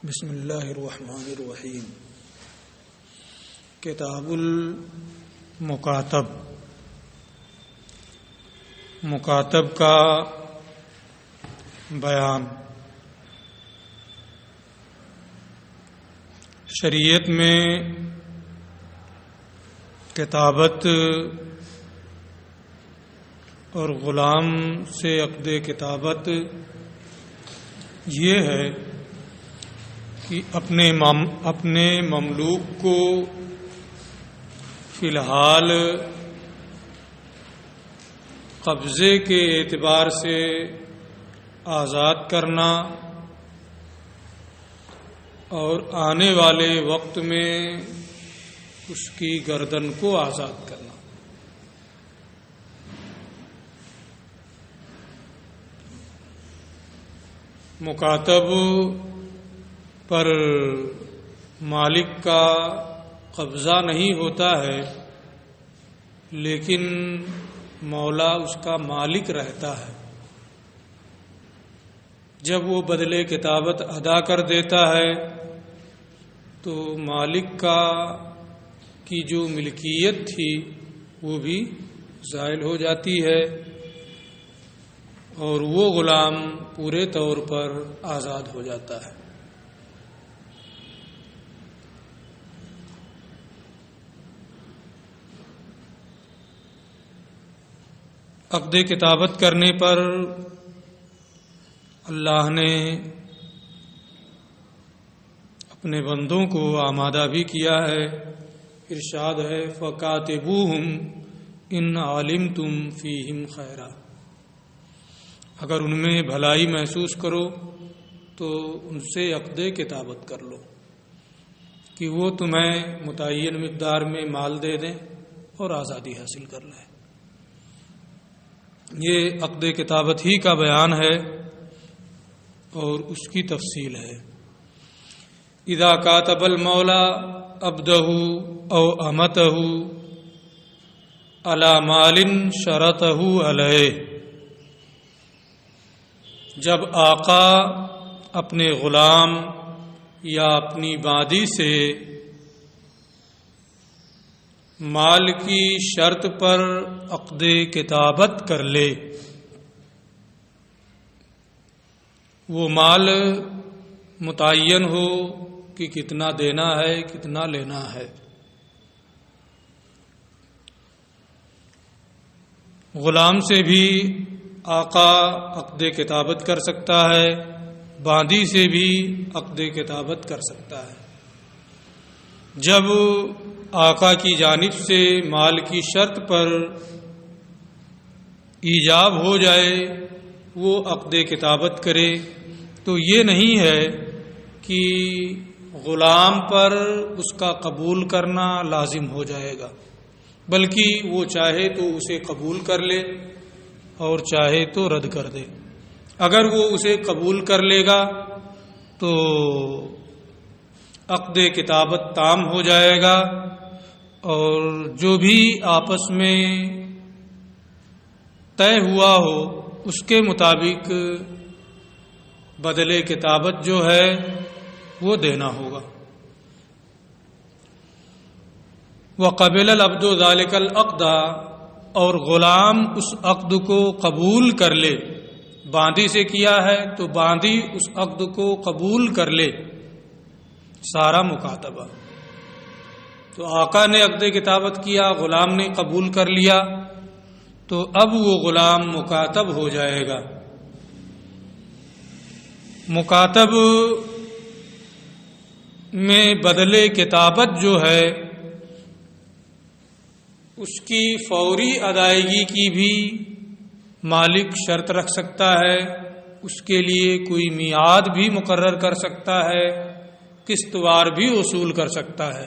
بسم اللہ الرحمن الرحیم۔ کتاب مکاتب کا بیان۔ شریعت میں کتابت اور غلام سے عقد کتابت یہ ہے کہ اپنے مملوک کو فی الحال قبضے کے اعتبار سے آزاد کرنا اور آنے والے وقت میں اس کی گردن کو آزاد کرنا۔ مکاتب پر مالک کا قبضہ نہیں ہوتا ہے، لیکن مولا اس کا مالک رہتا ہے۔ جب وہ بدلے کتابت ادا کر دیتا ہے تو مالک کی جو ملکیت تھی وہ بھی زائل ہو جاتی ہے اور وہ غلام پورے طور پر آزاد ہو جاتا ہے۔ عقد کتابت کرنے پر اللہ نے اپنے بندوں کو آمادہ بھی کیا ہے۔ ارشاد ہے فَكَاتِبُوهُمْ إِنْ عَلِمْتُمْ فِيهِمْ خَيْرًا۔ اگر ان میں بھلائی محسوس کرو تو ان سے عقد کتابت کر لو کہ وہ تمہیں متعین مقدار میں مال دے دیں اور آزادی حاصل کر لیں۔ یہ عقد کتابت ہی کا بیان ہے اور اس کی تفصیل ہے۔ اذا کاتب المولا عبدہ او امتہ علی مال شرطہ علیہ۔ جب آقا اپنے غلام یا اپنی بادی سے مال کی شرط پر عقد کتابت کر لے، وہ مال متعین ہو کہ کتنا دینا ہے کتنا لینا ہے۔ غلام سے بھی آقا عقد کتابت کر سکتا ہے، باندی سے بھی عقد کتابت کر سکتا ہے۔ جب آقا کی جانب سے مال کی شرط پر ایجاب ہو جائے وہ عقد کتابت کرے تو یہ نہیں ہے کہ غلام پر اس کا قبول کرنا لازم ہو جائے گا، بلکہ وہ چاہے تو اسے قبول کر لے اور چاہے تو رد کر دے۔ اگر وہ اسے قبول کر لے گا تو عقد کتابت تام ہو جائے گا اور جو بھی آپس میں طے ہوا ہو اس کے مطابق بدلے کتابت جو ہے وہ دینا ہوگا۔ وَقَبِلَ الْعَبْدُ ذَلِكَ الْعَقْدَ، اور غلام اس عقد کو قبول کر لے۔ باندی سے کیا ہے تو باندی اس عقد کو قبول کر لے، سارا مکاتبہ۔ تو آقا نے عقد کتابت کیا، غلام نے قبول کر لیا، تو اب وہ غلام مکاتب ہو جائے گا۔ مکاتب میں بدلے کتابت جو ہے اس کی فوری ادائیگی کی بھی مالک شرط رکھ سکتا ہے، اس کے لیے کوئی میعاد بھی مقرر کر سکتا ہے، قسط وار بھی وصول کر سکتا ہے۔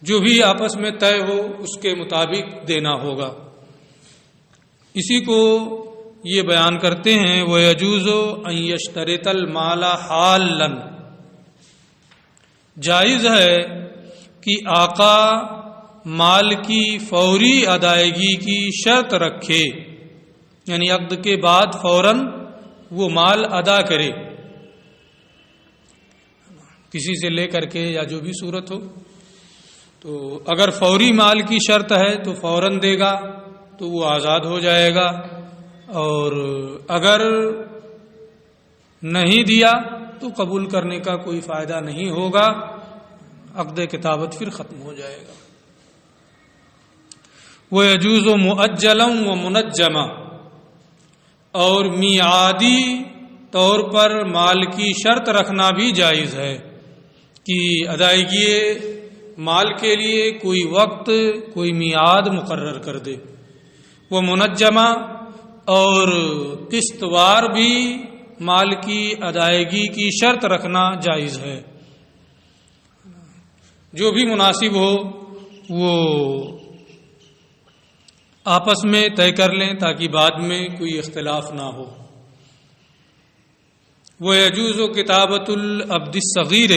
جو بھی آپس میں طے ہو اس کے مطابق دینا ہوگا۔ اسی کو یہ بیان کرتے ہیں وَيَجُوزُ أَن يَشْتَرِطَ الْمَالَ حَالًا۔ جائز ہے کہ آقا مال کی فوری ادائیگی کی شرط رکھے، یعنی عقد کے بعد فوراً وہ مال ادا کرے، کسی سے لے کر کے یا جو بھی صورت ہو. تو اگر فوری مال کی شرط ہے تو فوراً دے گا تو وہ آزاد ہو جائے گا، اور اگر نہیں دیا تو قبول کرنے کا کوئی فائدہ نہیں ہوگا، عقد کتابت پھر ختم ہو جائے گا. وَيَجُوزُ مُؤَجَّلًا وَمُنَجَّمًا، اور میعادی طور پر مال کی شرط رکھنا بھی جائز ہے کہ ادائیگی مال کے لیے کوئی وقت، کوئی میعاد مقرر کر دے. وہ منجمہ، اور قسط وار بھی مال کی ادائیگی کی شرط رکھنا جائز ہے. جو بھی مناسب ہو وہ آپس میں طے کر لیں تاکہ بعد میں کوئی اختلاف نہ ہو. وَيَجُوزُ كِتَابَةُ الْعَبْدِ الصَّغِيرِ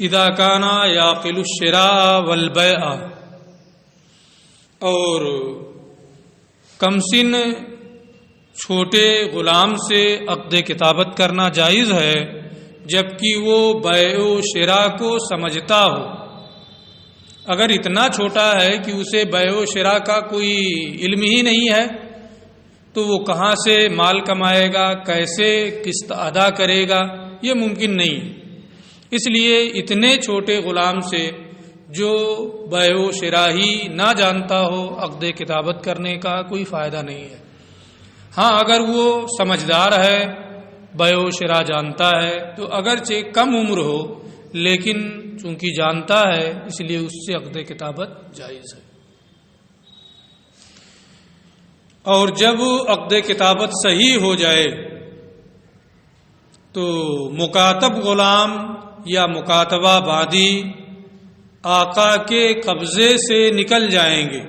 اذا كان يعقل الشراء والبيع، اور کم سن چھوٹے غلام سے عقد کتابت کرنا جائز ہے جبکہ وہ بیع و شراء کو سمجھتا ہو. اگر اتنا چھوٹا ہے کہ اسے بیع و شراء کا کوئی علم ہی نہیں ہے تو وہ کہاں سے مال کمائے گا، کیسے قسط ادا کرے گا، یہ ممکن نہیں. اس لیے اتنے چھوٹے غلام سے جو بیع و شراء ہی نہ جانتا ہو عقد کتابت کرنے کا کوئی فائدہ نہیں ہے. ہاں اگر وہ سمجھدار ہے، بیع و شراء جانتا ہے تو اگرچہ کم عمر ہو لیکن چونکہ جانتا ہے اس لیے اس سے عقد کتابت جائز ہے. اور جب عقد کتابت صحیح ہو جائے تو مکاتب غلام یا مکاتبہ بادی آقا کے قبضے سے نکل جائیں گے.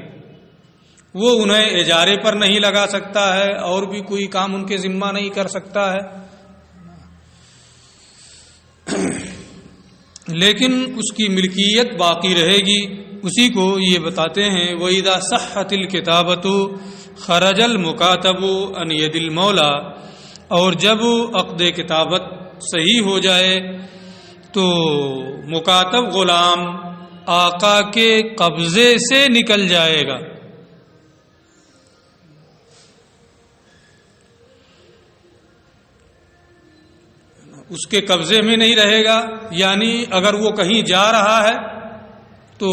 وہ انہیں اجارے پر نہیں لگا سکتا ہے اور بھی کوئی کام ان کے ذمہ نہیں کر سکتا ہے، لیکن اس کی ملکیت باقی رہے گی. اسی کو یہ بتاتے ہیں وَإِذَا صَحَّتِ الْكِتَابَةُ خَرَجَ الْمُكَاتَبُ عَنْ يَدِ الْمَوْلَى، اور جب عقد کتابت صحیح ہو جائے تو مکاتب غلام آقا کے قبضے سے نکل جائے گا. اس کے قبضے میں نہیں رہے گا، یعنی اگر وہ کہیں جا رہا ہے تو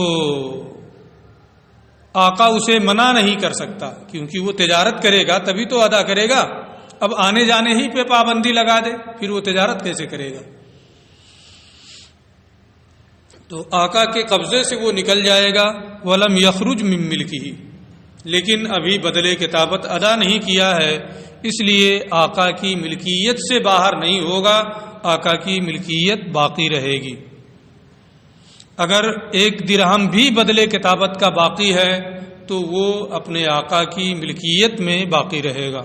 آقا اسے منع نہیں کر سکتا، کیونکہ وہ تجارت کرے گا تبھی تو ادا کرے گا. اب آنے جانے ہی پہ پابندی لگا دے پھر وہ تجارت کیسے کرے گا؟ تو آقا کے قبضے سے وہ نکل جائے گا. ولم یخرج من ملکہ، لیکن ابھی بدلے کتابت ادا نہیں کیا ہے اس لیے آقا کی ملکیت سے باہر نہیں ہوگا، آقا کی ملکیت باقی رہے گی. اگر 1 درہم بھی بدلے کتابت کا باقی ہے تو وہ اپنے آقا کی ملکیت میں باقی رہے گا.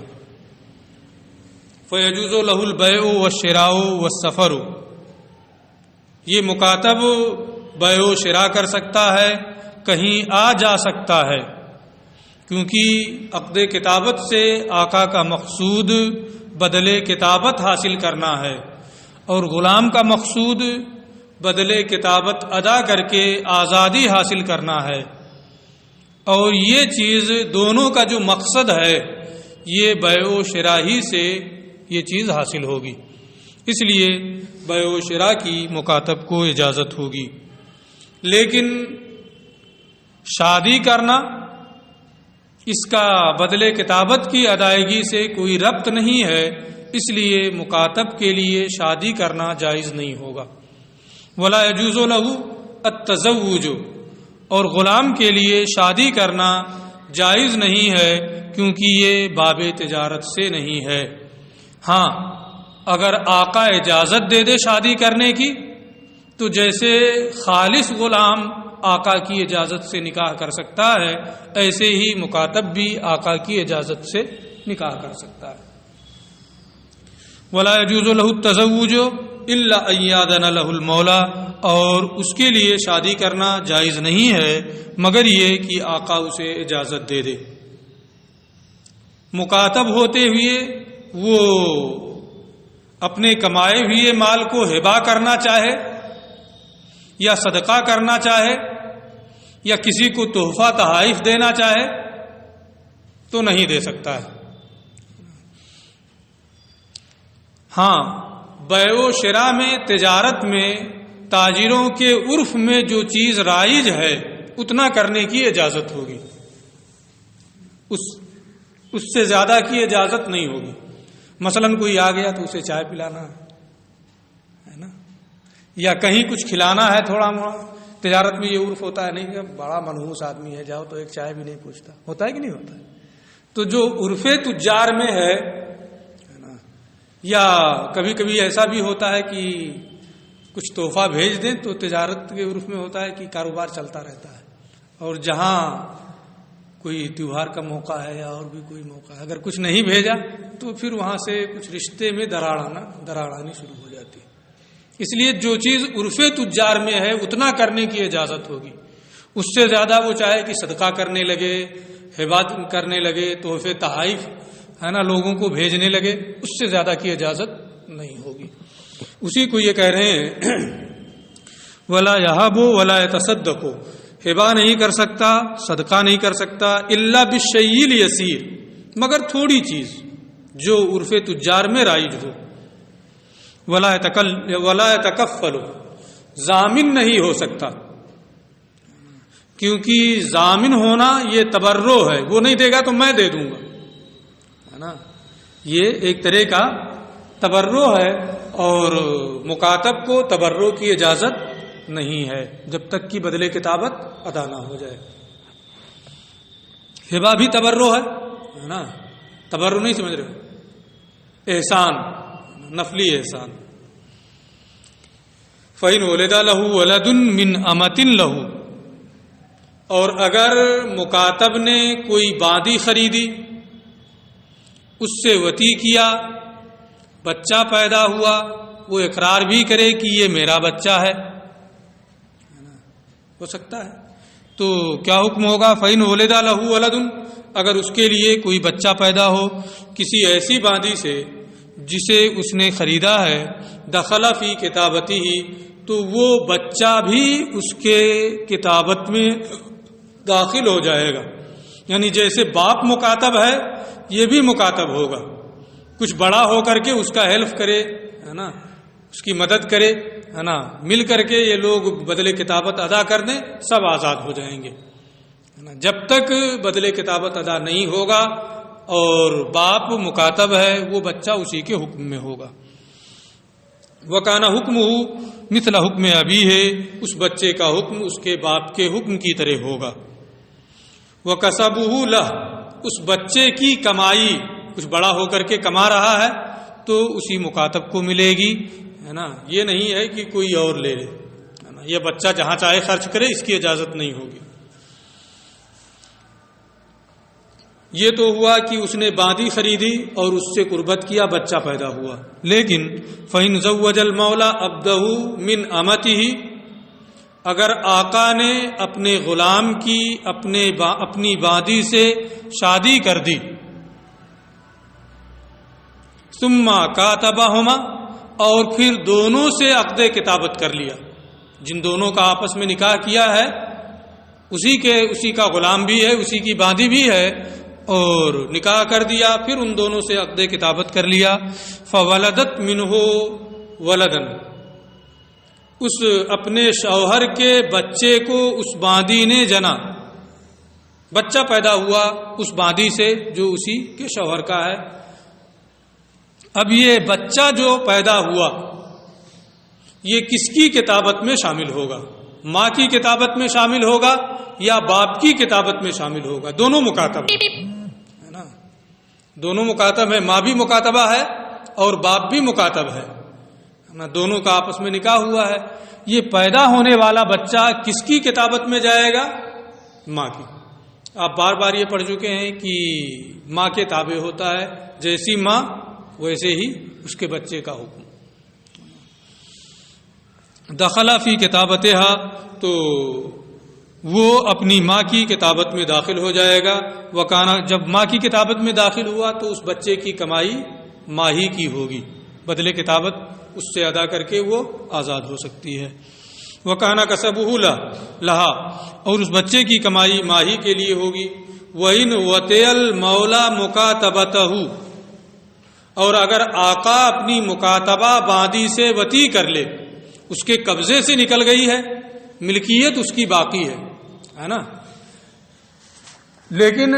فَيَجُوزُ لَهُ الْبَيْعُ وَالشِّرَاءُ وَالسَّفَرُ، یہ مکاتب بیع و شراء کر سکتا ہے، کہیں آ جا سکتا ہے، کیونکہ عقد کتابت سے آقا کا مقصود بدلے کتابت حاصل کرنا ہے اور غلام کا مقصود بدلے کتابت ادا کر کے آزادی حاصل کرنا ہے. اور یہ چیز دونوں کا جو مقصد ہے یہ بیع و شراء ہی سے یہ چیز حاصل ہوگی، اس لیے بیع و شراء کی مکاتب کو اجازت ہوگی. لیکن شادی کرنا اس کا بدلے کتابت کی ادائیگی سے کوئی ربط نہیں ہے، اس لیے مکاتب کے لیے شادی کرنا جائز نہیں ہوگا. ولا يجوز له التزوج، اور غلام کے لیے شادی کرنا جائز نہیں ہے کیونکہ یہ باب تجارت سے نہیں ہے. ہاں اگر آقا اجازت دے دے شادی کرنے کی تو جیسے خالص غلام آقا کی اجازت سے نکاح کر سکتا ہے ایسے ہی مکاتب بھی آقا کی اجازت سے نکاح کر سکتا ہے. ولا يجوز له التزوج الا ان يأذن له المولى، اور اس کے لیے شادی کرنا جائز نہیں ہے مگر یہ کہ آقا اسے اجازت دے دے. مکاتب ہوتے ہوئے وہ اپنے کمائے ہوئے مال کو ہبا کرنا چاہے یا صدقہ کرنا چاہے یا کسی کو تحفہ تحائف دینا چاہے تو نہیں دے سکتا ہے۔ ہاں، بیع و شراء میں، تجارت میں، تاجروں کے عرف میں جو چیز رائج ہے اتنا کرنے کی اجازت ہوگی، اس سے زیادہ کی اجازت نہیں ہوگی۔ مثلا کوئی آ گیا تو اسے چائے پلانا ہے نا، یا کہیں کچھ کھلانا ہے تھوڑا موڑا۔ تجارت میں یہ عرف ہوتا ہے نہیں کہ بڑا منحوس آدمی ہے، جاؤ تو ایک چائے بھی نہیں پوچھتا، ہوتا ہے کہ نہیں ہوتا ہے؟ تو جو عرف تجار میں ہے نا، یا کبھی کبھی ایسا بھی ہوتا ہے کہ کچھ تحفہ بھیج دیں تو تجارت کے عرف میں ہوتا ہے کہ کاروبار چلتا رہتا ہے، اور جہاں کوئی تیوہار کا موقع ہے یا اور بھی کوئی موقع ہے، اگر کچھ نہیں بھیجا تو پھر وہاں سے کچھ رشتے میں دراڑ آنی شروع ہو جاتی ہے۔ اس لیے جو چیز عرف تجار میں ہے اتنا کرنے کی اجازت ہوگی، اس سے زیادہ وہ چاہے کہ صدقہ کرنے لگے، ہبات کرنے لگے، تحفے تحائف ہے نا لوگوں کو بھیجنے لگے، اس سے زیادہ کی اجازت نہیں ہوگی۔ اسی کو یہ کہہ رہے ہیں ولا یہب ولا یتصدق، ہبا نہیں کر سکتا، صدقہ نہیں کر سکتا، الا بالشیء الیسیر، مگر تھوڑی چیز جو عرف تجار میں رائج ہو۔ ولا یتکفل، ضامن نہیں ہو سکتا، کیونکہ ضامن ہونا یہ تبرع ہے، وہ نہیں دے گا تو میں دے دوں گا، ہے نا، یہ ایک طرح کا تبرع ہے، اور مکاتب کو تبرع کی اجازت نہیں ہے جب تک کہ بدلے کتابت ادا نہ ہو جائے۔ ہبا بھی تبرع ہے نا، تبرع نہیں سمجھ رہے، احسان، نفلی احسان۔ فَإِنْ وَلِدَ لَهُ وَلَدٌ مِّنْ أَمَةٍ لَهُ، اور اگر مکاتب نے کوئی باندی خریدی، اس سے وطی کیا، بچہ پیدا ہوا، وہ اقرار بھی کرے کہ یہ میرا بچہ ہے، ہو سکتا ہے، تو کیا حکم ہوگا؟ فَإِنْ وَلِدَ لَهُ وَلَدٌ، اگر اس کے لیے کوئی بچہ پیدا ہو کسی ایسی باندی سے جسے اس نے خریدا ہے، دخل فی کتابتی ہی، تو وہ بچہ بھی اس کے کتابت میں داخل ہو جائے گا، یعنی جیسے باپ مکاتب ہے یہ بھی مکاتب ہوگا، کچھ بڑا ہو کر کے اس کا ہیلپ کرے، ہے نا، اس کی مدد کرے، ہے نا، مل کر کے یہ لوگ بدلے کتابت ادا کر دیں، سب آزاد ہو جائیں گے، ہے نا۔ جب تک بدلے کتابت ادا نہیں ہوگا اور باپ مکاتب ہے، وہ بچہ اسی کے حکم میں ہوگا۔ وکان حکم مثل حکم ابی ہے، اس بچے کا حکم اس کے باپ کے حکم کی طرح ہوگا۔ وکسبہ لہ، اس بچے کی کمائی، کچھ بڑا ہو کر کے کما رہا ہے تو اسی مکاتب کو ملے گی، ہے نا، یہ نہیں ہے کہ کوئی اور لے لے، ہے نا، یہ بچہ جہاں چاہے خرچ کرے، اس کی اجازت نہیں ہوگی۔ یہ تو ہوا کہ اس نے باندی خریدی اور اس سے قربت کیا، بچہ پیدا ہوا، لیکن فَإِنْ زَوَّجَ الْمَوْلَى عَبْدَهُ مِنْ أَمَتِهِ، اگر آقا نے اپنے غلام کی اپنی باندی سے شادی کر دی، ثم كاتبهما، اور پھر دونوں سے عقد کتابت کر لیا، جن دونوں کا آپس میں نکاح کیا ہے اسی کا غلام بھی ہے، اسی کی باندی بھی ہے، اور نکاح کر دیا، پھر ان دونوں سے عقد کتابت کر لیا، فولدت منہ ولدن، اس اپنے شوہر کے بچے کو اس باندی نے جنا، بچہ پیدا ہوا اس باندی سے جو اسی کے شوہر کا ہے۔ اب یہ بچہ جو پیدا ہوا یہ کس کی کتابت میں شامل ہوگا؟ ماں کی کتابت میں شامل ہوگا یا باپ کی کتابت میں شامل ہوگا؟ دونوں مکاتب ہے نا، دونوں مکاتب ہے، ماں بھی مکاتبہ ہے اور باپ بھی مکاتب ہے نا، دونوں کا آپس میں نکاح ہوا ہے۔ یہ پیدا ہونے والا بچہ کس کی کتابت میں جائے گا؟ ماں کی۔ آپ بار بار یہ پڑھ چکے ہیں کہ ماں کے تابع ہوتا ہے، جیسی ماں ویسے ہی اس کے بچے کا حکم۔ دخل فی کتابتہا، تو وہ اپنی ماں کی کتابت میں داخل ہو جائے گا۔ وکانا، جب ماں کی کتابت میں داخل ہوا تو اس بچے کی کمائی ماں ہی کی ہوگی، بدلے کتابت اس سے ادا کر کے وہ آزاد ہو سکتی ہے۔ وَكَانَ كَسَبُهُ لَهَا، اور اس بچے کی کمائی ماہی کے لیے ہوگی. وَإِنْ وَطِئَ الْمَوْلَى مُكَاتَبَتَهُ، اور اگر آقا اپنی مکاتبہ باندی سے وطی کر لے، اس کے قبضے سے نکل گئی ہے، ملکیت اس کی باقی ہے نا، لیکن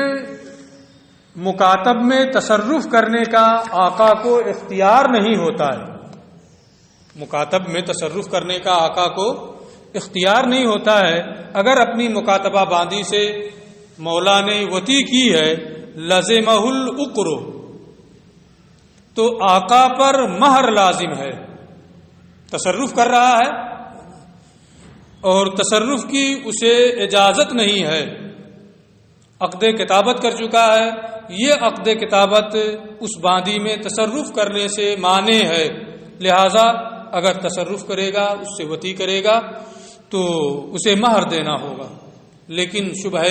مکاتب میں تصرف کرنے کا آقا کو اختیار نہیں ہوتا ہے. مکاتب میں تصرف کرنے کا آقا کو اختیار نہیں ہوتا ہے. اگر اپنی مکاتبہ باندی سے مولا نے وطی کی ہے، لزمہ العقر، تو آقا پر مہر لازم ہے. تصرف کر رہا ہے اور تصرف کی اسے اجازت نہیں ہے، عقد کتابت کر چکا ہے. یہ عقد کتابت اس باندی میں تصرف کرنے سے مانع ہے، لہذا اگر تصرف کرے گا، اس سے وطی کرے گا تو اسے مہر دینا ہوگا، لیکن شبہ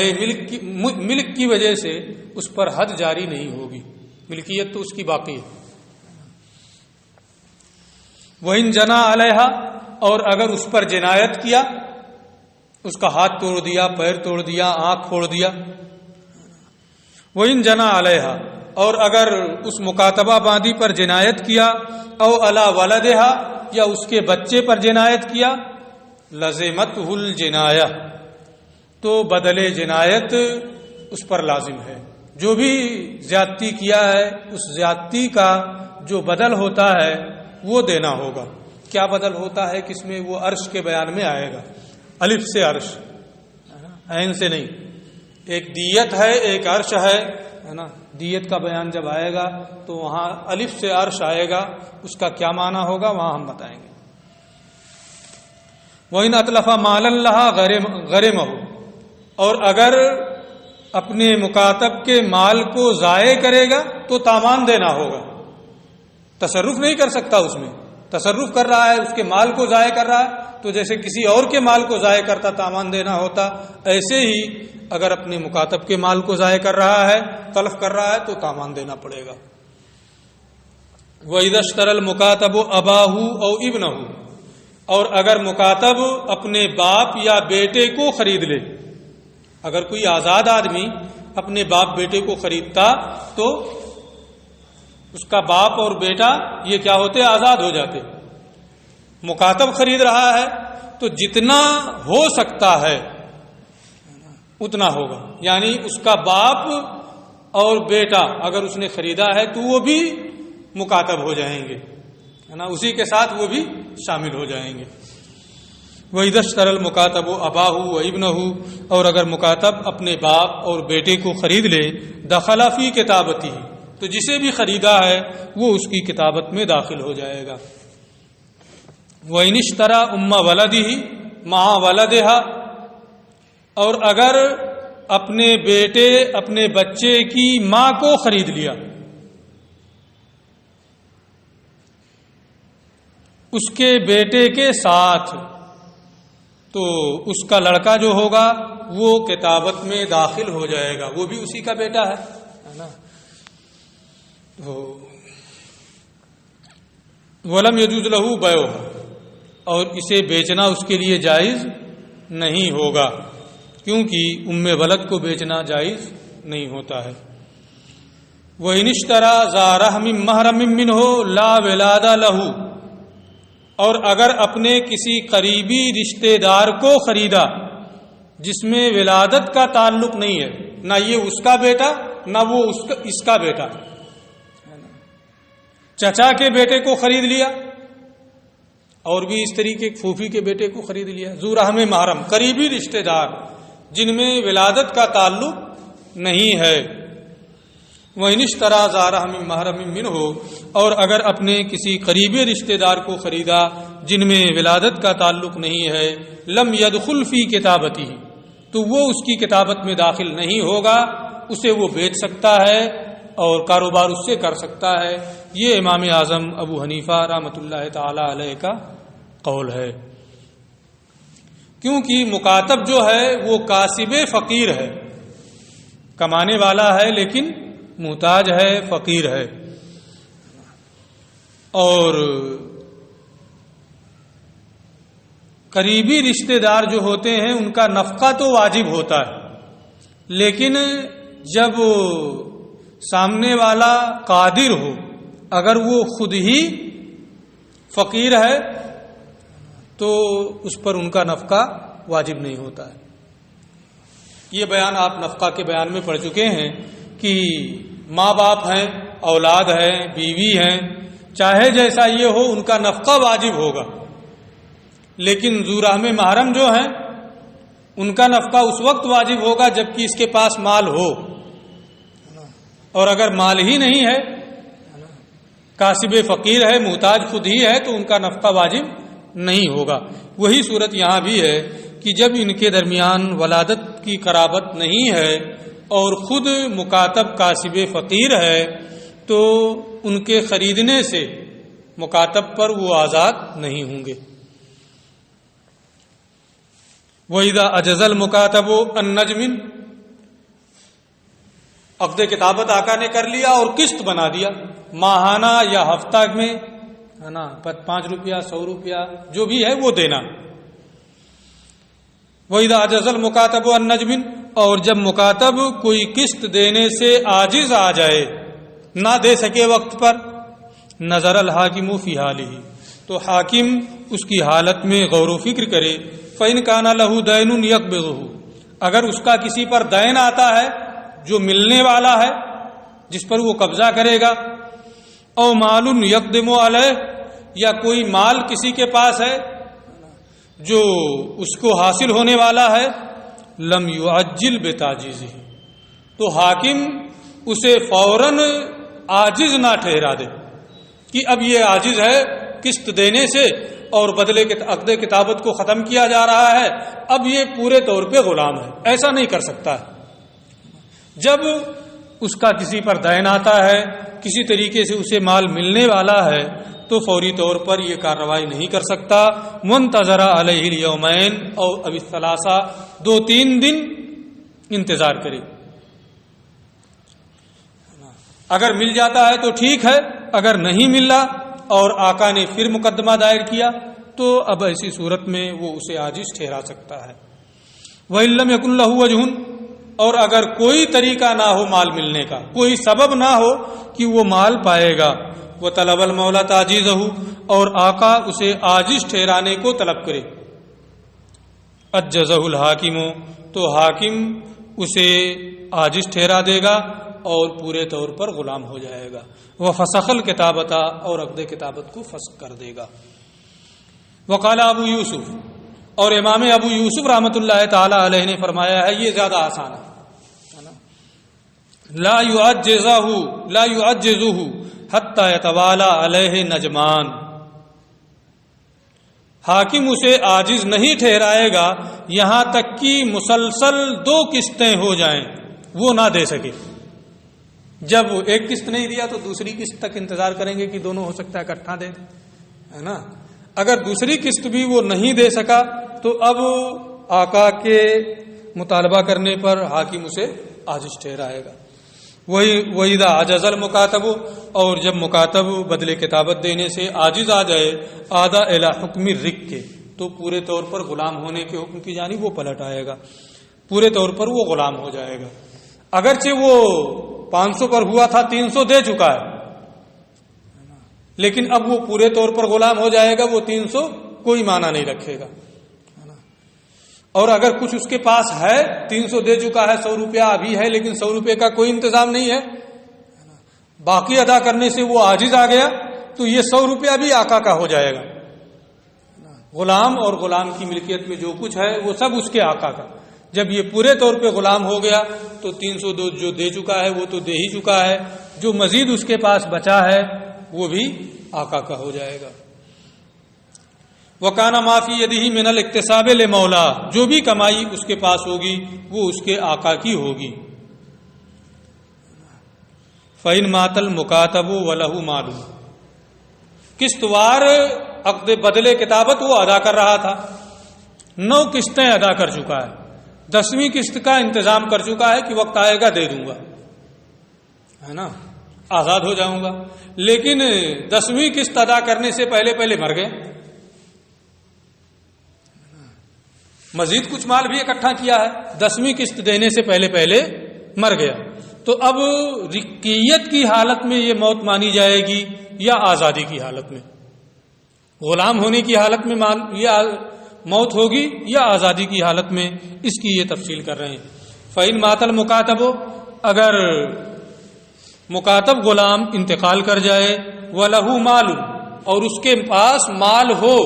ملک کی وجہ سے اس پر حد جاری نہیں ہوگی، ملکیت تو اس کی باقی ہے. وَإِن جَنَا عَلَيْهَا، اور اگر اس پر جنایت کیا، اس کا ہاتھ توڑ دیا، پیر توڑ دیا، آنکھ پھوڑ دیا. وَإِن جَنَا عَلَيْهَا، اور اگر اس مکاتبہ باندی پر جنایت کیا، او علی ولدہا، یا اس کے بچے پر جنایت کیا، لزمتہ الجنایہ، تو بدل جنایت اس پر لازم ہے. جو بھی زیادتی کیا ہے اس زیادتی کا جو بدل ہوتا ہے وہ دینا ہوگا. کیا بدل ہوتا ہے کس میں؟ وہ عرش کے بیان میں آئے گا، الف سے عرش، عین سے نہیں. ایک دیت ہے، ایک عرش ہے نا. دیت کا بیان جب آئے گا تو وہاں الف سے عرش آئے گا، اس کا کیا معنی ہوگا وہاں ہم بتائیں گے. وَإِنْ أَتْلَفَ مَالًا لَهَا غَرِمَهُ، اور اگر اپنے مکاتب کے مال کو ضائع کرے گا تو تاوان دینا ہوگا. تصرف نہیں کر سکتا، اس میں تصرف کر رہا ہے، اس کے مال کو ضائع کر رہا ہے، تو جیسے کسی اور کے مال کو ضائع کرتا تاوان دینا ہوتا، ایسے ہی اگر اپنے مکاتب کے مال کو ضائع کر رہا ہے، تلف کر رہا ہے، تو تاوان دینا پڑے گا. وَإِذَا اشْتَرَى الْمُكَاتَبُ أَبَاهُ أَوْ ابْنَهُ، اور اگر مکاتب اپنے باپ یا بیٹے کو خرید لے. اگر کوئی آزاد آدمی اپنے باپ بیٹے کو خریدتا تو اس کا باپ اور بیٹا یہ کیا ہوتے؟ آزاد ہو جاتے. مکاتب خرید رہا ہے تو جتنا ہو سکتا ہے اتنا ہوگا، یعنی اس کا باپ اور بیٹا اگر اس نے خریدا ہے تو وہ بھی مکاتب ہو جائیں گے، ہے نا، اسی کے ساتھ وہ بھی شامل ہو جائیں گے. وَإِذَا اشْتَرَى الْمُكَاتَبُ أَبَاهُ وَابْنَهُ، اور اگر مکاتب اپنے باپ اور بیٹے کو خرید لے، دخل فی کتابتہ، تو جسے بھی خریدا ہے وہ اس کی کتابت میں داخل ہو جائے گا. وَإِنِ اشْتَرَى أُمَّ وَلَدِهِ مَعَ وَلَدِهَا، اور اگر اپنے بیٹے اپنے بچے کی ماں کو خرید لیا، اس کے بیٹے کے ساتھ، تو اس کا لڑکا جو ہوگا وہ کتابت میں داخل ہو جائے گا، وہ بھی اسی کا بیٹا ہے نا. وَلَمْ يَجُوزْ لَهُ بَيْعُهَا، اور اسے بیچنا اس کے لیے جائز نہیں ہوگا، کیونکہ ام ولد کو بیچنا جائز نہیں ہوتا ہے. وَإِنِ اشْتَرَى ذَا رَحْمٍ مَحْرَمٍ مِّنْهُ لَا وِلَادَ لَهُ، اور اگر اپنے کسی قریبی رشتہ دار کو خریدا جس میں ولادت کا تعلق نہیں ہے، نہ یہ اس کا بیٹا نہ وہ اس کا بیٹا، چچا کے بیٹے کو خرید لیا، اور بھی اس طریقے پھوپھی کے بیٹے کو خرید لیا. ذو رحم محرم، قریبی رشتہ دار جن میں ولادت کا تعلق نہیں ہے. وَإِنِ اشْتَرَى ذَا رَحْمٍ مَحْرَمٍ مِّنْهُ، اور اگر اپنے کسی قریبی رشتہ دار کو خریدا جن میں ولادت کا تعلق نہیں ہے، لم يدخل فی کتابتہ، تو وہ اس کی کتابت میں داخل نہیں ہوگا، اسے وہ بیچ سکتا ہے اور کاروبار اس سے کر سکتا ہے. یہ امام اعظم ابو حنیفہ رحمۃ اللہ تعالی علیہ کا قول ہے، کیونکہ مکاتب جو ہے وہ کاسب فقیر ہے، کمانے والا ہے لیکن محتاج ہے، فقیر ہے. اور قریبی رشتہ دار جو ہوتے ہیں ان کا نفقہ تو واجب ہوتا ہے، لیکن جب سامنے والا قادر ہو، اگر وہ خود ہی فقیر ہے تو اس پر ان کا نفقہ واجب نہیں ہوتا ہے۔ یہ بیان آپ نفقہ کے بیان میں پڑھ چکے ہیں کہ ماں باپ ہیں، اولاد ہیں، بیوی ہیں، چاہے جیسا یہ ہو ان کا نفقہ واجب ہوگا، لیکن ذو رحم محرم جو ہیں ان کا نفقہ اس وقت واجب ہوگا جبکہ اس کے پاس مال ہو، اور اگر مال ہی نہیں ہے، کاسب فقیر ہے، محتاج خود ہی ہے، تو ان کا نفقہ واجب نہیں ہوگا۔ وہی صورت یہاں بھی ہے کہ جب ان کے درمیان ولادت کی قرابت نہیں ہے اور خود مکاتب کاسب فقیر ہے تو ان کے خریدنے سے مکاتب پر وہ آزاد نہیں ہوں گے۔ وَإِذَا أَجَزَ الْمُكَاتَبُ النَّجْمٍ، عقد کتابت آقا نے کر لیا اور قسط بنا دیا، ماہانہ یا ہفتہ میں، ہے نا، 5 روپیہ 100 روپیہ جو بھی ہے وہ دینا۔ وَإِذَا أَجَزَ الْمُكَاتَبُ النَّجْمٍ، اور جب مکاتب کوئی قسط دینے سے عاجز آ جائے، نہ دے سکے وقت پر، نظر الحاکم فی حالہ، تو حاکم اس کی حالت میں غور و فکر کرے۔ فَإِنْ كَانَ لَهُ دَيْنٌ يَقْبِضُهُ، اگر اس کا کسی پر دین آتا ہے جو ملنے والا ہے، جس پر وہ قبضہ کرے گا، او مال یقدم علیہ، یا کوئی مال کسی کے پاس ہے جو اس کو حاصل ہونے والا ہے، لم یعجل بتعجیزہ، تو حاکم اسے فوراً عاجز نہ ٹھہرا دے کہ اب یہ عاجز ہے قسط دینے سے اور بدلے کے عقد کتابت کو ختم کیا جا رہا ہے، اب یہ پورے طور پہ غلام ہے، ایسا نہیں کر سکتا ہے۔ جب اس کا کسی پر دین آتا ہے، کسی طریقے سے اسے مال ملنے والا ہے، تو فوری طور پر یہ کارروائی نہیں کر سکتا، منتظر علیہ الیومین او ابی الثلاثہ، 2-3 دن انتظار کرے، اگر مل جاتا ہے تو ٹھیک ہے، اگر نہیں ملا اور آقا نے پھر مقدمہ دائر کیا تو اب ایسی صورت میں وہ اسے عاجز ٹھہرا سکتا ہے۔ وَإِن لَّمْ يَكُن لَّهُ وَجْهٌ، اور اگر کوئی طریقہ نہ ہو مال ملنے کا، کوئی سبب نہ ہو کہ وہ مال پائے گا، وَطَلَبَ الْمَوْلَىٰ تَعْجِيزَهُ، اور آقا اسے عاجز ٹھہرانے کو طلب کرے، اَجَّزَهُ الْحَاكِمُ، تو حاکم اسے عاجز ٹھہرا دے گا اور پورے طور پر غلام ہو جائے گا۔ وَفَسَخَ الْكِتَابَةَ، اور عقد کتابت کو فسخ کر دے گا۔ وقال ابو یوسف، اور امام ابو یوسف رحمۃ اللہ تعالی علیہ نے فرمایا ہے، یہ زیادہ آسان ہے، لا يعجزه حتى يتوالى علیہ نجمان، حاکم اسے عاجز نہیں ٹھہرائے گا یہاں تک کہ مسلسل 2 قسطیں ہو جائیں، وہ نہ دے سکے۔ جب ایک قسط نہیں دیا تو دوسری قسط تک انتظار کریں گے کہ دونوں ہو سکتا ہے اکٹھا دے دیں، ہے نا۔ اگر دوسری قسط بھی وہ نہیں دے سکا تو اب آقا کے مطالبہ کرنے پر حاکم اسے عاجز ٹھہرائے گا۔ وَإِذَا عَجَزَ الْمُكَاتَبُ، اور جب مکاتب بدلے کتابت دینے سے عاجز آ جائے، عَادَ إِلَىٰ حُکْمِ الرِّقِّ، تو پورے طور پر غلام ہونے کے حکم کی جانب وہ پلٹ آئے گا، پورے طور پر وہ غلام ہو جائے گا۔ اگرچہ وہ 500 پر ہوا تھا، 300 دے چکا ہے، لیکن اب وہ پورے طور پر غلام ہو جائے گا، وہ 300 کوئی معنی نہیں رکھے گا۔ اور اگر کچھ اس کے پاس ہے، 300 دے چکا ہے، 100 روپیہ ابھی ہے، لیکن 100 روپے کا کوئی انتظام نہیں ہے، باقی ادا کرنے سے وہ عاجز آ گیا، تو یہ 100 روپیہ بھی آقا کا ہو جائے گا۔ غلام اور غلام کی ملکیت میں جو کچھ ہے وہ سب اس کے آقا کا۔ جب یہ پورے طور پہ غلام ہو گیا تو 300 جو دے چکا ہے وہ تو دے ہی چکا ہے، جو مزید اس کے پاس بچا ہے وہ بھی آقا کا ہو جائے گا۔ وَكَانَ مَا فِي يَدِهِ مِنَ الْاِكْتِسَابِ لِمَوْلَىٰ، جو بھی کمائی اس کے پاس ہوگی وہ اس کے آقا کی ہوگی۔ فَإِن مَاتَ الْمُكَاتَبُ وَلَهُ مَالٌ، قسطوار عقد بدلے کتابت وہ ادا کر رہا تھا، 9 قسطیں ادا کر چکا ہے، 10ویں قسط کا انتظام کر چکا ہے کہ وقت آئے گا دے دوں گا، ہے نا، آزاد ہو جاؤں گا، لیکن 10ویں قسط ادا کرنے سے پہلے مر گئے، مزید کچھ مال بھی اکٹھا کیا ہے، 10ویں قسط دینے سے پہلے پہلے مر گیا، تو اب رقیت کی حالت میں یہ موت مانی جائے گی یا آزادی کی حالت میں؟ غلام ہونے کی حالت میں یہ موت ہوگی یا آزادی کی حالت میں؟ اس کی یہ تفصیل کر رہے ہیں۔ فَإِن مَاتَ الْمُكَاتَبُ، اگر مکاتب غلام انتقال کر جائے، وَلَهُ مَالٌ، اور اس کے پاس مال ہو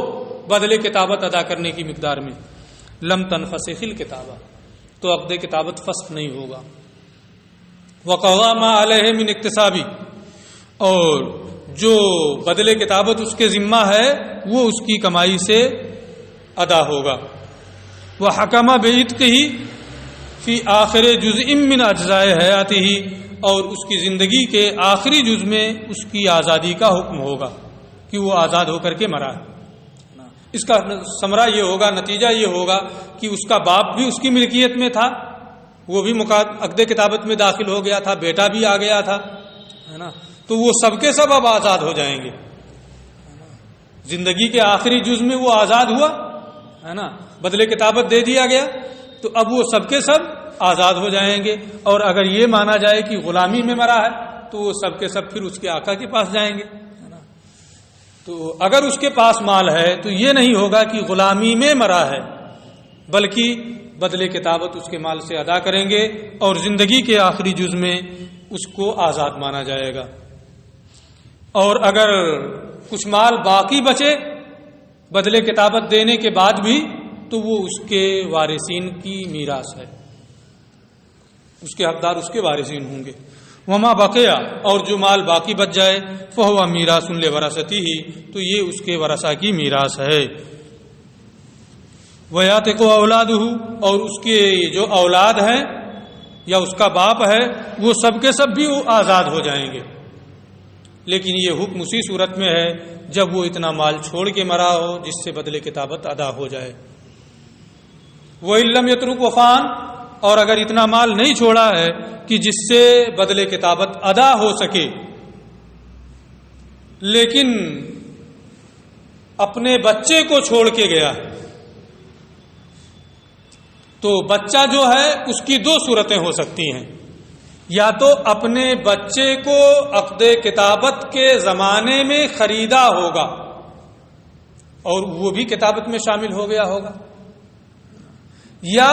بدلے کتابت ادا کرنے کی مقدار میں، لم تنفسخ الکتابہ، تو عقد کتابت فسخ نہیں ہوگا۔ وَقَضَى مَا عَلَيْهِ مِنْ اکتسابی، اور جو بدلے کتابت اس کے ذمہ ہے وہ اس کی کمائی سے ادا ہوگا۔ وَحَكَمَ بِعِتْقِهِ فی آخر جزء من اجزاء حیاتہ، اور اس کی زندگی کے آخری جز میں اس کی آزادی کا حکم ہوگا کہ وہ آزاد ہو کر کے مرا ہے۔ اس کا ثمرہ یہ ہوگا، نتیجہ یہ ہوگا کہ اس کا باپ بھی اس کی ملکیت میں تھا، وہ بھی عقد کتابت میں داخل ہو گیا تھا، بیٹا بھی آ گیا تھا، ہے نا، تو وہ سب کے سب اب آزاد ہو جائیں گے۔ زندگی کے آخری جز میں وہ آزاد ہوا، ہے نا، بدلے کتابت دے دیا گیا، تو اب وہ سب کے سب آزاد ہو جائیں گے۔ اور اگر یہ مانا جائے کہ غلامی میں مرا ہے تو وہ سب کے سب پھر اس کے آقا کے پاس جائیں گے، ہے نا۔ تو اگر اس کے پاس مال ہے تو یہ نہیں ہوگا کہ غلامی میں مرا ہے، بلکہ بدلے کتابت اس کے مال سے ادا کریں گے اور زندگی کے آخری جز میں اس کو آزاد مانا جائے گا۔ اور اگر کچھ مال باقی بچے بدلے کتابت دینے کے بعد بھی تو وہ اس کے وارثین کی میراث ہے، اس کے حقدار اس کے وارثین ہوں گے۔ وما بقیا، اور جو مال باقی بچ جائے، فہو میراث لورثتہ، تو یہ اس کے ورثہ کی میراث ہے۔ ویاتق اولادہ، اور اس کے جو اولاد ہیں یا اس کا باپ ہے وہ سب کے سب بھی آزاد ہو جائیں گے، لیکن یہ حکم اسی صورت میں ہے جب وہ اتنا مال چھوڑ کے مرا ہو جس سے بدلے کتابت ادا ہو جائے۔ وَإِن لَّمْ يَتْرُكْ وَفَانٍ، اور اگر اتنا مال نہیں چھوڑا ہے کہ جس سے بدلے کتابت ادا ہو سکے، لیکن اپنے بچے کو چھوڑ کے گیا، تو بچہ جو ہے اس کی دو صورتیں ہو سکتی ہیں، یا تو اپنے بچے کو عقد کتابت کے زمانے میں خریدا ہوگا اور وہ بھی کتابت میں شامل ہو گیا ہوگا، یا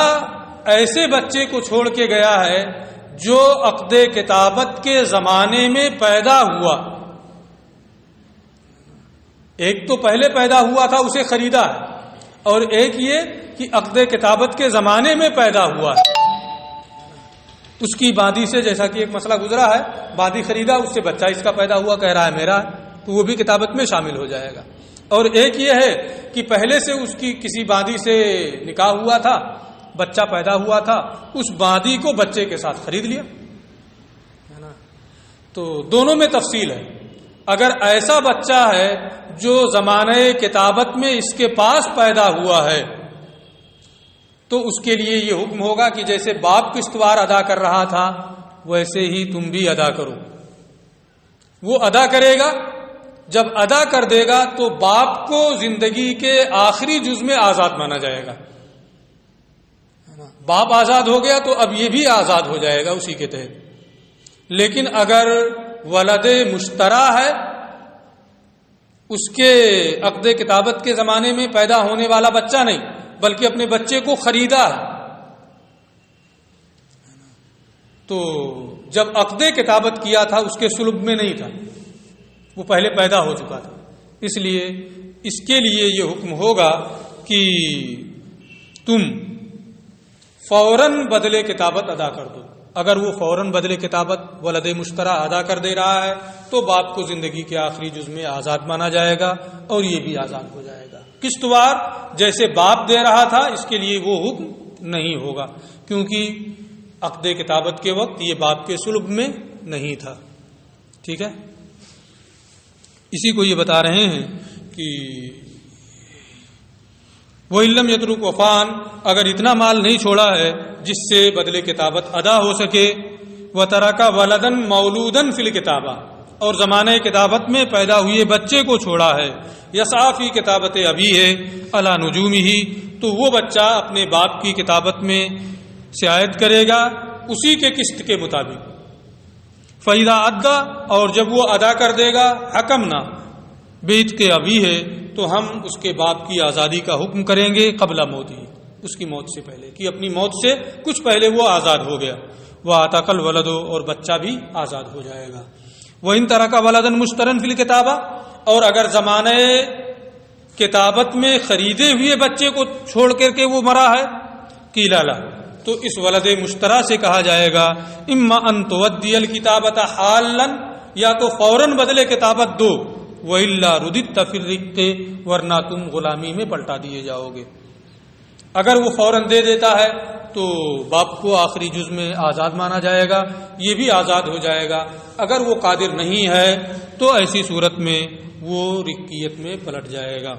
ایسے بچے کو چھوڑ کے گیا ہے جو عقد کتابت کے زمانے میں پیدا ہوا، ایک تو پہلے پیدا ہوا تھا اسے خریدا ہے، اور ایک یہ کہ عقد کتابت کے زمانے میں پیدا ہوا ہے، اس کی باندی سے، جیسا کہ ایک مسئلہ گزرا ہے، باندی خریدا، اس سے بچہ اس کا پیدا ہوا، کہہ رہا ہے میرا، تو وہ بھی کتابت میں شامل ہو جائے گا۔ اور ایک یہ ہے کہ پہلے سے اس کی کسی باندی سے نکاح ہوا تھا، بچہ پیدا ہوا تھا، اس باندی کو بچے کے ساتھ خرید لیا، ہے نا۔ تو دونوں میں تفصیل ہے۔ اگر ایسا بچہ ہے جو زمانہ کتابت میں اس کے پاس پیدا ہوا ہے تو اس کے لیے یہ حکم ہوگا کہ جیسے باپ قسطوار ادا کر رہا تھا ویسے ہی تم بھی ادا کرو۔ وہ ادا کرے گا، جب ادا کر دے گا تو باپ کو زندگی کے آخری جز میں آزاد مانا جائے گا، باپ آزاد ہو گیا تو اب یہ بھی آزاد ہو جائے گا اسی کے تحت۔ لیکن اگر ولد مشترا ہے، اس کے عقد کتابت کے زمانے میں پیدا ہونے والا بچہ نہیں بلکہ اپنے بچے کو خریدا ہے، تو جب عقد کتابت کیا تھا اس کے سلب میں نہیں تھا، وہ پہلے پیدا ہو چکا تھا، اس لیے اس کے لیے یہ حکم ہوگا کہ تم فوراً بدلے کتابت ادا کر دو۔ اگر وہ فوراً بدلے کتابت ولد مشترا ادا کر دے رہا ہے تو باپ کو زندگی کے آخری جز میں آزاد مانا جائے گا اور یہ بھی آزاد ہو جائے گا۔ قسطوار جیسے باپ دے رہا تھا اس کے لیے وہ حکم نہیں ہوگا، کیونکہ عقد کتابت کے وقت یہ باپ کے سلب میں نہیں تھا۔ ٹھیک ہے، اسی کو یہ بتا رہے ہیں کہ وَإِن لَّمْ يَتْرُكْ وَفَانٍ، اگر اتنا مال نہیں چھوڑا ہے جس سے بدلے کتابت ادا ہو سکے، وَتَرَكَ وَلَدًا مَوْلُودًا فِي الْكِتَابَةِ، اور زمانہ کتابت میں پیدا ہوئے بچے کو چھوڑا ہے، یسعی کتابت ابی ہے علی نجومی ہی، تو وہ بچہ اپنے باپ کی کتابت میں سعایت کرے گا اسی کے قسط کے مطابق۔ فَإِذَا أَدَّى، اور جب وہ ادا کر دے گا، حکمنا بیت کے ابھی ہے، تو ہم اس کے باپ کی آزادی کا حکم کریں گے قبل موت ہی، اس کی موت سے پہلے، کہ اپنی موت سے کچھ پہلے وہ آزاد ہو گیا۔ وَآتَقَ الْوَلَدُ، اور بچہ بھی آزاد ہو جائے گا۔ وَإِن تَرَكَ وَلَدًا مُشْتَرًا فِي الْكِتَابَةِ، اور اگر زمانہ کتابت میں خریدے ہوئے بچے کو چھوڑ کر کے وہ مرا ہے، قیل لہ، تو اس ولد مشترا سے کہا جائے گا اما ان تودی الکتابۃ حالا، یا تو فوراً بدلے کتابت دو، وَإِلَّا رُدِدتَ فِي الرِّقِّ، ورنہ تم غلامی میں پلٹا دیے جاؤ گے۔ اگر وہ فوراً دے دیتا ہے تو باپ کو آخری جز میں آزاد مانا جائے گا، یہ بھی آزاد ہو جائے گا۔ اگر وہ قادر نہیں ہے تو ایسی صورت میں وہ رقیت میں پلٹ جائے گا۔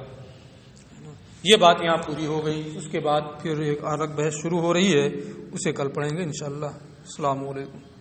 یہ بات یہاں پوری ہو گئی، اس کے بعد پھر ایک الگ بحث شروع ہو رہی ہے، اسے کل پڑھیں گے انشاءاللہ۔ السلام علیکم۔